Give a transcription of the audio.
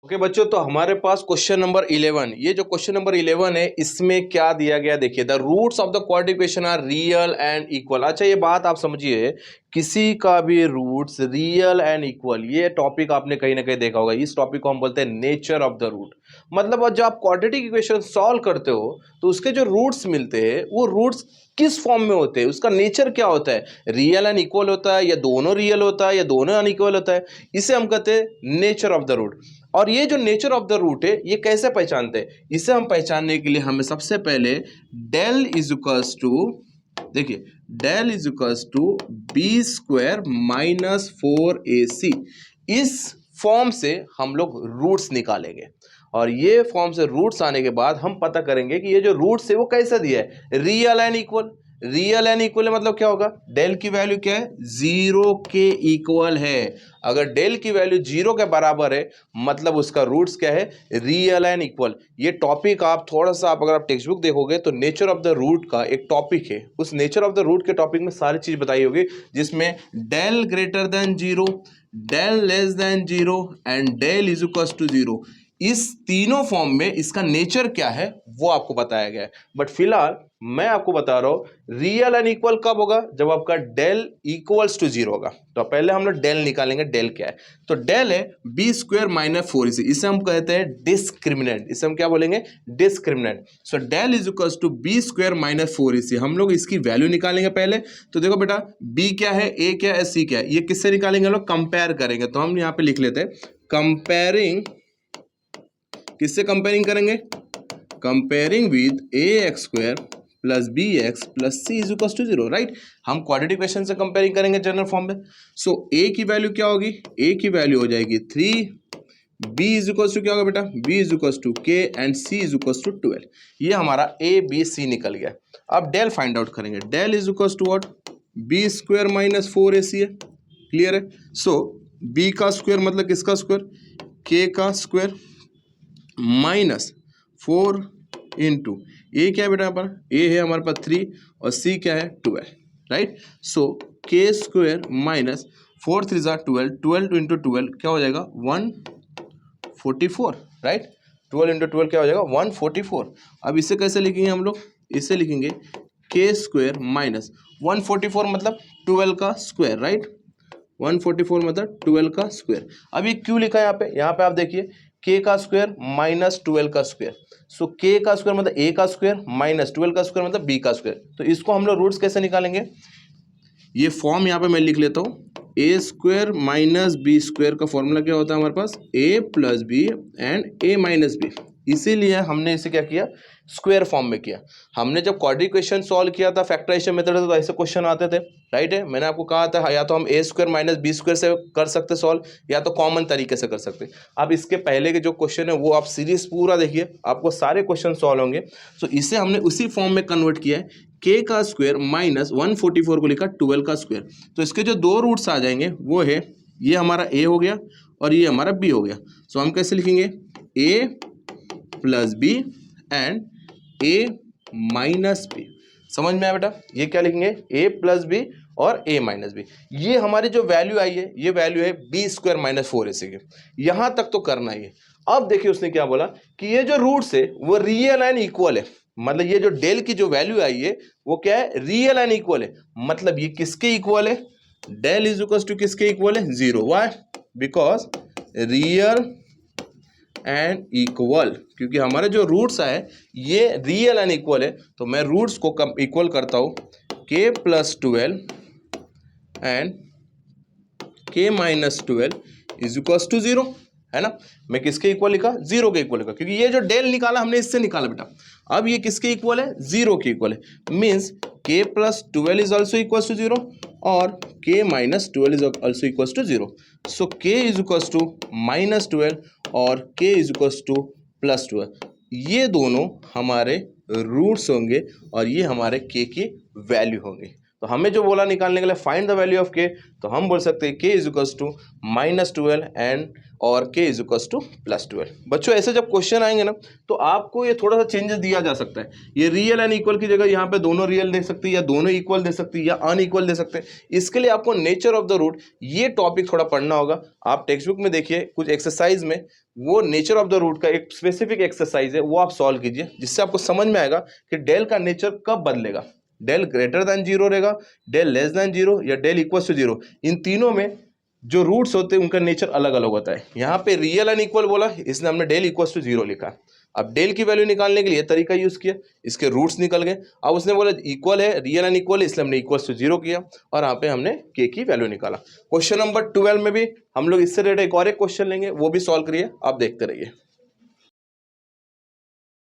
Okay बच्चों, तो हमारे पास क्वेश्चन नंबर 11। ये जो क्वेश्चन नंबर 11 है, इसमें क्या दिया गया देखिए। The roots of the quadratic equation are real and equal. अच्छा, ये बात आप समझिए, किसी का भी रूट्स रियल एंड इक्वल, ये टॉपिक आपने कहीं ना कहीं देखा होगा। इस टॉपिक को हम बोलते हैं नेचर ऑफ द रूट। मतलब जब आप क्वाड्रेटिक इक्वेशन सॉल्व करते हो तो उसके जो रूट्स मिलते हैं वो रूट्स किस फॉर्म में होते हैं, उसका नेचर क्या होता है, रियल एंड इक्वल होता है या दोनों रियल होता है या दोनों अनइक्वल होता है, इसे हम कहते हैं नेचर ऑफ द रूट। और ये जो नेचर ऑफ द रूट है ये कैसे पहचानते हैं, इसे हम पहचानने के लिए हमें सबसे पहले डेल इज इक्वल्स टू, देखिए del is equals to B square minus 4ac, इस फॉर्म से हम लोग रूट्स निकालेंगे। और ये फॉर्म से रूट्स आने के बाद हम पता करेंगे कि ये जो रूट्स है वो कैसा दिया है, real and equal. Real and equal मतलब क्या होगा, डेल की वैल्यू क्या है, जीरो के इक्वल है। अगर डेल की वैल्यू जीरो के बराबर है मतलब उसका रूट्स क्या है, रियल एंड इक्वल। ये टॉपिक आप थोड़ा सा अगर आप टेक्स्ट बुक देखोगे तो नेचर ऑफ द रूट का एक टॉपिक है, उस नेचर ऑफ द रूट के टॉपिक में सारी चीज बताई होगी, जिसमें del greater than zero, del less than zero and del is equal to zero, इस तीनों फॉर्म में इसका नेचर क्या है वो आपको बताया गया है। बट फिलहाल मैं आपको बता रहा हूं रियल एंड इक्वल कब होगा, जब आपका डेल इक्वल्स टू जीरो होगा। तो पहले हम लोग डेल निकालेंगे, डेल क्या है, तो डेल है बी स्क्वायर माइनस 4ac, इसे हम कहते हैं डिस्क्रिमिनेंट, इसे हम क्या बोलेंगे, discriminant. So del is equals to B square minus 4ac, हम लोग इसकी वैल्यू निकालेंगे पहले। तो देखो बेटा, बी क्या है, ए क्या है, सी क्या है, ये किससे निकालेंगे, हम लोग कंपेयर करेंगे। तो हम यहाँ पे लिख लेते हैं कंपेयरिंग, किससे कंपेयरिंग करेंगे, comparing with A X square plus B X plus C is equal to zero, right. हम क्वाड्रेटिक इक्वेशन से कंपेयरिंग करेंगे जनरल फॉर्म में। सो ए की वैल्यू क्या होगी, ए की वैल्यू हो जाएगी 3, बी इज इक्वल टू क्या होगा बेटा, B is equal to K and C is equal to 12। ये हमारा ए बी सी निकल गया। अब डेल फाइंड आउट करेंगे, del is equal to what, B square minus 4ac है, क्लियर है। सो बी का स्क्वायर मतलब किसका स्क्वायर, के का स्क्वायर माइनस 4 इंटू ए क्या है बेटा, यहाँ पर ए है हमारे पास 3 और सी क्या है 12, राइट। सो के स्क्वायर माइनस 4 3 ज़ा 12, 12 इंटू 12 क्या हो जाएगा 144, राइट। 12 इंटू 12 क्या हो जाएगा 144। अब इसे कैसे लिखेंगे हम लोग, इसे लिखेंगे के स्क्वायर माइनस 144 मतलब 12 का स्क्वायर, राइट। 144 मतलब 12 का स्क्वायर। अब ये क्यों लिखा है यहाँ पे आप देखिए, के का स्क्वायर माइनस 12 का स्क्वायर। सो के का स्क्वायर मतलब ए का स्क्वायर माइनस 12 का स्क्वायर मतलब बी का स्क्वायर। तो इसको हम लोग रूट्स कैसे निकालेंगे, ये फॉर्म यहाँ पे मैं लिख लेता हूँ, A square minus B square का फॉर्मूला क्या होता है हमारे पास, A plus B and A minus B. इसीलिए हमने इसे क्या किया, स्क्वायर फॉर्म में किया। हमने जब क्वाड्रेटिक इक्वेशन सॉल्व किया था फैक्टराइजेशन मेथड से, तो ऐसे क्वेश्चन आते थे, राइट है। मैंने आपको कहा था या तो हम ए स्क्वायर माइनस बी स्क्वायर से कर सकते सॉल्व, या तो कॉमन तरीके से कर सकते। अब इसके पहले के जो क्वेश्चन है वो आप सीरीज पूरा देखिए, आपको सारे क्वेश्चन सॉल्व होंगे। तो इसे हमने उसी फॉर्म में कन्वर्ट किया है, के का स्क्वायर माइनस 144 को लिखा 12 का स्क्वायर। तो इसके जो दो रूट्स आ जाएंगे वो है, ये हमारा ए हो गया और ये हमारा बी हो गया। सो हम कैसे लिखेंगे, A plus B and A minus B. समझ में आया बेटा, ये क्या लिखेंगे, ए प्लस बी और ए माइनस बी। ये हमारी जो वैल्यू आई है ये वैल्यू है बी स्क्वायर माइनस 4ac के। यहां तक तो करना ही है। अब देखिए उसने क्या बोला कि ये जो रूट्स है वो रियल एंड इक्वल है। मतलब ये जो डेल की जो वैल्यू आई है वो क्या है, रियल एंड इक्वल है। मतलब ये किसके इक्वल है, डेल इज इक्वल टू किसके इक्वल है, zero. Why, because real and equal, क्योंकि हमारे जो रूट्स आए ये रियल एंड इक्वल है। तो मैं रूट्स को इक्वल करता हूं, K plus 12 and K minus 12 is equal to zero, है ना। मैं किसके इक्वल लिखा, जीरो के इक्वल लिखा, क्योंकि ये जो डेल निकाला हमने इससे निकाला बेटा। अब ये किसके इक्वल है, जीरो के इक्वल है। Means K plus 12 is also equal to zero और K minus 12 is also equal to zero. So K is equal to minus 12 और के इज इक्वल टू प्लस 12। ये दोनों हमारे रूट्स होंगे और ये हमारे के की वैल्यू होंगे। तो हमें जो बोला निकालने के लिए फाइंड द वैल्यू ऑफ के, तो हम बोल सकते हैं के इज इक्वल्स टू -12 एंड और के इज इक्वल्स टू +12। बच्चों ऐसे जब क्वेश्चन आएंगे ना तो आपको ये थोड़ा सा चेंजेस दिया जा सकता है। ये रियल एंड इक्वल की जगह यहाँ पे दोनों रियल दे सकती है, या दोनों इक्वल दे सकती है, या अनइक्वल दे सकते हैं। इसके लिए आपको नेचर ऑफ द रूट ये टॉपिक थोड़ा पढ़ना होगा। आप टेक्स्ट बुक में देखिए कुछ एक्सरसाइज में वो नेचर ऑफ द रूट का एक स्पेसिफिक एक्सरसाइज है, वो आप सॉल्व कीजिए, जिससे आपको समझ में आएगा कि डेल का नेचर कब बदलेगा। डेल ग्रेटर देन 0 रहेगा, डेल लेस देन 0 या डेल इक्वल टू 0। इन तीनों में जो रूट्स होते हैं उनका नेचर अलग अलग होता है। यहाँ पे रियल एंड इक्वल बोला, इसलिए हमने डेल इक्वल टू 0 लिखा। अब डेल की वैल्यू निकालने के लिए तरीका यूज किया, इसके रूट्स निकल गए। अब उसने बोला इक्वल है, रियल एंड इक्वल है, इसलिए हमने इक्वल टू 0 किया और यहाँ पे हमने के की वैल्यू निकाला। क्वेश्चन नंबर 12 में भी हम लोग इससे रिलेटेड एक और एक क्वेश्चन लेंगे, वो भी सॉल्व करिए, आप देखते रहिए।